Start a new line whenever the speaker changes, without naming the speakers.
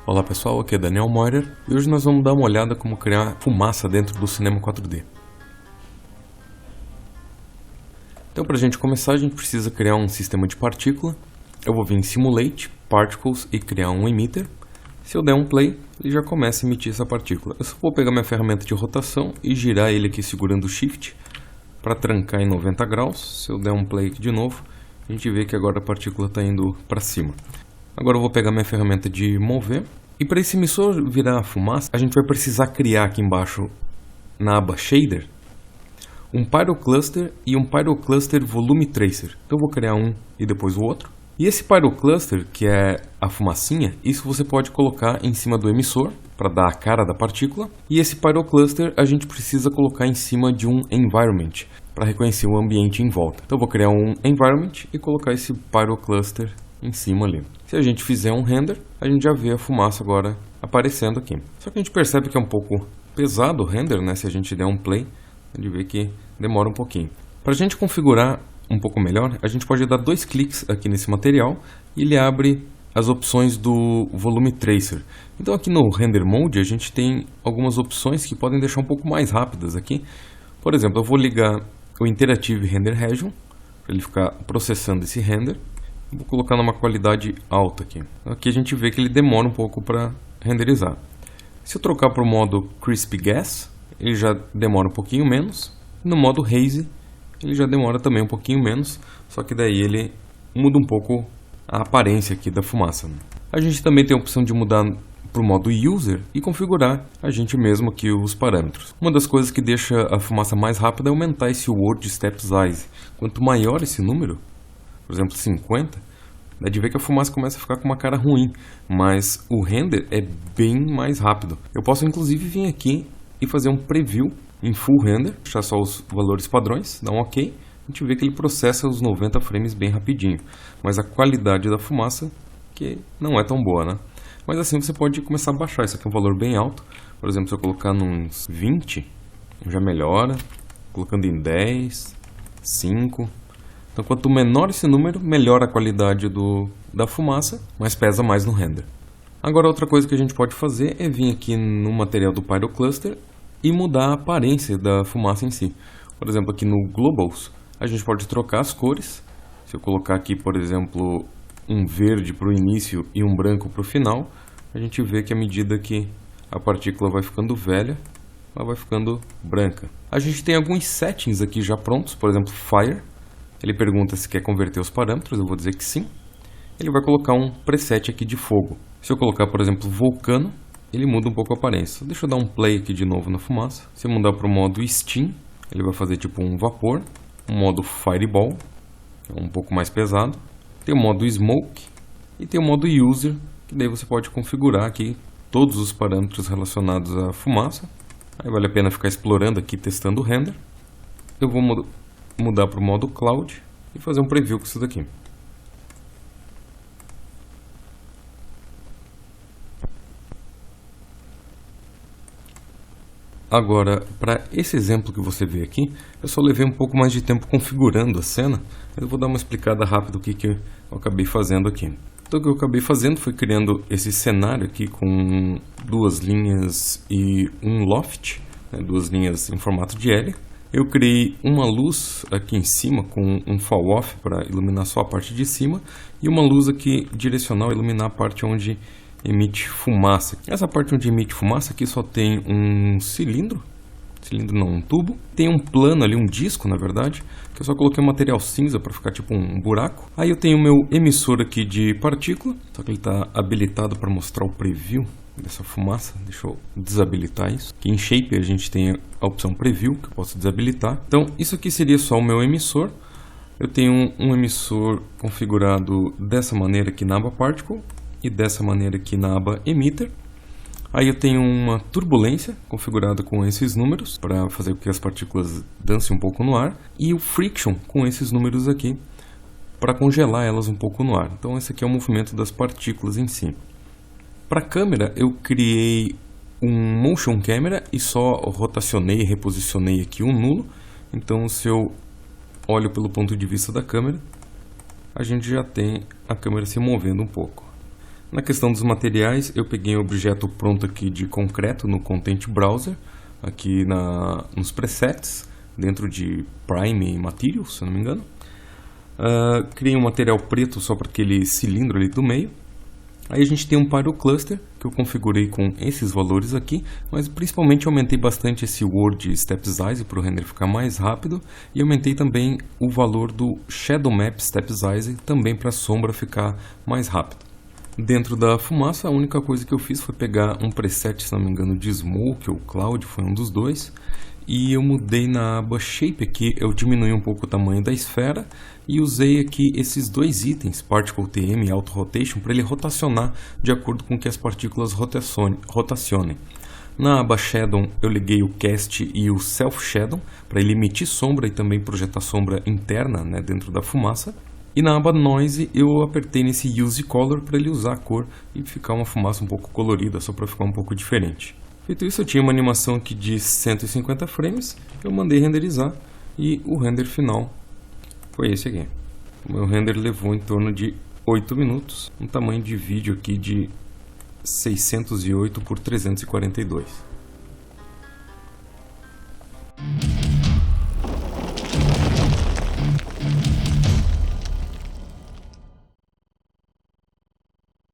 Olá pessoal, aqui é Daniel Moirer e hoje nós vamos dar uma olhada como criar fumaça dentro do cinema 4D. Então para a gente começar a gente precisa criar um sistema de partícula. Eu vou vir em Simulate, Particles e criar um emitter. Se eu der um play, ele já começa a emitir essa partícula. Eu só vou pegar minha ferramenta de rotação e girar ele aqui segurando o Shift para trancar em 90 graus. Se eu der um play aqui de novo, a gente vê que agora a partícula está indo para cima. Agora eu vou pegar minha ferramenta de mover. E para esse emissor virar fumaça, a gente vai precisar criar aqui embaixo, na aba Shader, um Pyrocluster e um Pyrocluster Volume Tracer. Então eu vou criar um e depois o outro. E esse Pyrocluster, que é a fumacinha, isso você pode colocar em cima do emissor, para dar a cara da partícula. E esse Pyrocluster a gente precisa colocar em cima de um Environment, para reconhecer o ambiente em volta. Então eu vou criar um Environment e colocar esse Pyrocluster em cima ali. Se a gente fizer um render, a gente já vê a fumaça agora aparecendo aqui. Só que a gente percebe que é um pouco pesado o render, né? Se a gente der um play, a gente vê que demora um pouquinho. Para a gente configurar um pouco melhor, a gente pode dar 2 cliques aqui nesse material e ele abre as opções do Volume Tracer. Então aqui no Render Mode a gente tem algumas opções que podem deixar um pouco mais rápidas aqui. Por exemplo, eu vou ligar o Interactive Render Region, para ele ficar processando esse render. Vou colocar numa qualidade alta aqui. Aqui a gente vê que ele demora um pouco para renderizar. Se eu trocar para o modo Crispy Gas, ele já demora um pouquinho menos. No modo Haze, ele já demora também um pouquinho menos, só que daí ele muda um pouco a aparência aqui da fumaça. A gente também tem a opção de mudar para o modo User e configurar a gente mesmo aqui os parâmetros. Uma das coisas que deixa a fumaça mais rápida é aumentar esse Word Step Size. Quanto maior esse número, por exemplo 50, dá de ver que a fumaça começa a ficar com uma cara ruim, mas o render é bem mais rápido. Eu posso inclusive vir aqui e fazer um preview em full render, deixar só os valores padrões, dar um OK, a gente vê que ele processa os 90 frames bem rapidinho, mas a qualidade da fumaça que não é tão boa, né? Mas assim você pode começar a baixar, isso aqui é um valor bem alto, por exemplo, se eu colocar nos 20, já melhora, colocando em 10, 5... Então quanto menor esse número, melhor a qualidade da fumaça, mas pesa mais no render. Agora outra coisa que a gente pode fazer é vir aqui no material do Pyrocluster e mudar a aparência da fumaça em si. Por exemplo, aqui no Globals, a gente pode trocar as cores. Se eu colocar aqui, por exemplo, um verde para o início e um branco para o final, a gente vê que à medida que a partícula vai ficando velha, ela vai ficando branca. A gente tem alguns settings aqui já prontos, por exemplo, Fire. Ele pergunta se quer converter os parâmetros, eu vou dizer que sim. Ele vai colocar um preset aqui de fogo. Se eu colocar, por exemplo, vulcano, ele muda um pouco a aparência. Deixa eu dar um play aqui de novo na fumaça. Se eu mudar para o modo Steam, ele vai fazer tipo um vapor. O modo Fireball, que é um pouco mais pesado. Tem o modo Smoke e tem o modo User, que daí você pode configurar aqui todos os parâmetros relacionados à fumaça. Aí vale a pena ficar explorando aqui, testando o render. Eu vou mudar para o modo Cloud e fazer um preview com isso daqui. Agora, para esse exemplo que você vê aqui, eu só levei um pouco mais de tempo configurando a cena. Eu vou dar uma explicada rápida do que eu acabei fazendo aqui. Então o que eu acabei fazendo foi criando esse cenário aqui com 2 linhas e um loft, né, 2 linhas em formato de L. Eu criei uma luz aqui em cima com um fall off para iluminar só a parte de cima e uma luz aqui direcional para iluminar a parte onde emite fumaça. Essa parte onde emite fumaça aqui só tem um cilindro não, um tubo. Tem um plano ali, um disco na verdade, que eu só coloquei um material cinza para ficar tipo um buraco. Aí eu tenho o meu emissor aqui de partícula, só que ele está habilitado para mostrar o preview dessa fumaça. Deixa eu desabilitar isso. Aqui em Shape a gente tem a opção Preview, que eu posso desabilitar. Então isso aqui seria só o meu emissor. Eu tenho um emissor configurado dessa maneira aqui na aba Particle e dessa maneira aqui na aba Emitter. Aí eu tenho uma turbulência configurada com esses números para fazer com que as partículas dancem um pouco no ar. E o Friction com esses números aqui para congelar elas um pouco no ar. Então esse aqui é o movimento das partículas em si. Para a câmera eu criei um Motion Camera e só rotacionei e reposicionei aqui um nulo. Então se eu olho pelo ponto de vista da câmera, a gente já tem a câmera se movendo um pouco. Na questão dos materiais, eu peguei um objeto pronto aqui de concreto no Content Browser, aqui nos presets, dentro de Prime Material, se eu não me engano. Criei um material preto só para aquele cilindro ali do meio. Aí a gente tem um Pyrocluster que eu configurei com esses valores aqui, mas principalmente aumentei bastante esse Word Step Size para o render ficar mais rápido, e aumentei também o valor do Shadow Map Step Size também para a sombra ficar mais rápido. Dentro da fumaça, a única coisa que eu fiz foi pegar um preset, se não me engano, de Smoke ou Cloud, foi um dos dois, e eu mudei na aba Shape aqui, eu diminui um pouco o tamanho da esfera e usei aqui esses dois itens, Particle TM e Auto Rotation, para ele rotacionar de acordo com que as partículas rotacionem. Na aba Shadow eu liguei o Cast e o Self Shadow para ele emitir sombra e também projetar sombra interna, né, dentro da fumaça. E na aba Noise eu apertei nesse Use Color para ele usar a cor e ficar uma fumaça um pouco colorida, só para ficar um pouco diferente. Feito isso, eu tinha uma animação aqui de 150 frames, eu mandei renderizar e o render final foi esse aqui. O meu render levou em torno de 8 minutos, um tamanho de vídeo aqui de 608 por 342.